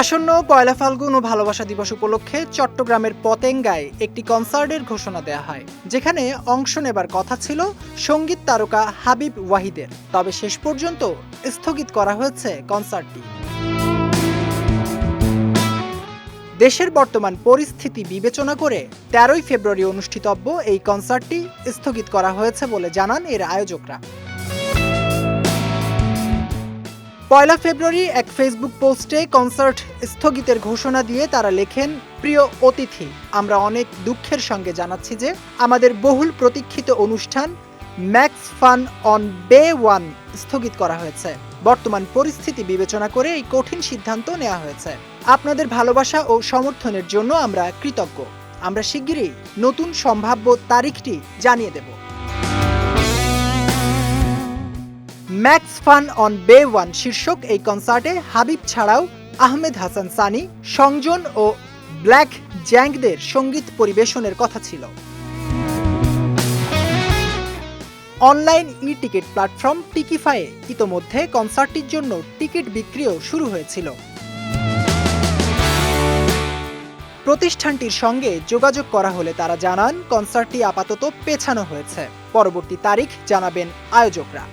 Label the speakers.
Speaker 1: আসন্ন পয়লা ফাল্গুন ও ভালোবাসা দিবস উপলক্ষে চট্টগ্রামের পতেঙ্গায় একটি কনসার্টের ঘোষণা দেওয়া হয়, যেখানে অংশ নেবার কথা ছিল সঙ্গীত তারকা হাবিব ওয়াহিদের। তবে শেষ পর্যন্ত স্থগিত করা হয়েছে কনসার্টটি। দেশের বর্তমান পরিস্থিতি বিবেচনা করে ১৩ই ফেব্রুয়ারি অনুষ্ঠিতব্য এই কনসার্টটি স্থগিত করা হয়েছে বলে জানান এর আয়োজকরা। পয়লা ফেব্রুয়ারি এক ফেসবুক পোস্টে কনসার্ট স্থগিতের ঘোষণা দিয়ে তারা লেখেন, প্রিয় অতিথি, আমরা অনেক দুঃখের সঙ্গে জানাচ্ছি যে আমাদের বহুল প্রতীক্ষিত অনুষ্ঠান ম্যাক্স ফান অন বে 1 স্থগিত করা হয়েছে। বর্তমান পরিস্থিতি বিবেচনা করে এই কঠিন সিদ্ধান্ত নেওয়া হয়েছে। আপনাদের ভালোবাসা ও সমর্থনের জন্য আমরা কৃতজ্ঞ। আমরা শিগগিরই নতুন সম্ভাব্য তারিখটি জানিয়ে দেব। ম্যাক্স ফান অন বে 1 শীর্ষক এই কনসার্টে হাবিব ছাড়াও আহমেদ হাসান সানি, সংজন ও ব্ল্যাক জ্যাংদের সঙ্গীত পরিবেশনের কথা ছিল। অনলাইন ই-টিকিট প্ল্যাটফর্ম টিকিফায়ে ইতোমধ্যে কনসার্টটির জন্য টিকিট বিক্রিও শুরু হয়েছিল। প্রতিষ্ঠানটির সঙ্গে যোগাযোগ করা হলে তারা জানান, কনসার্টটি আপাতত পেছানো হয়েছে। পরবর্তী তারিখ জানাবেন আয়োজকরা।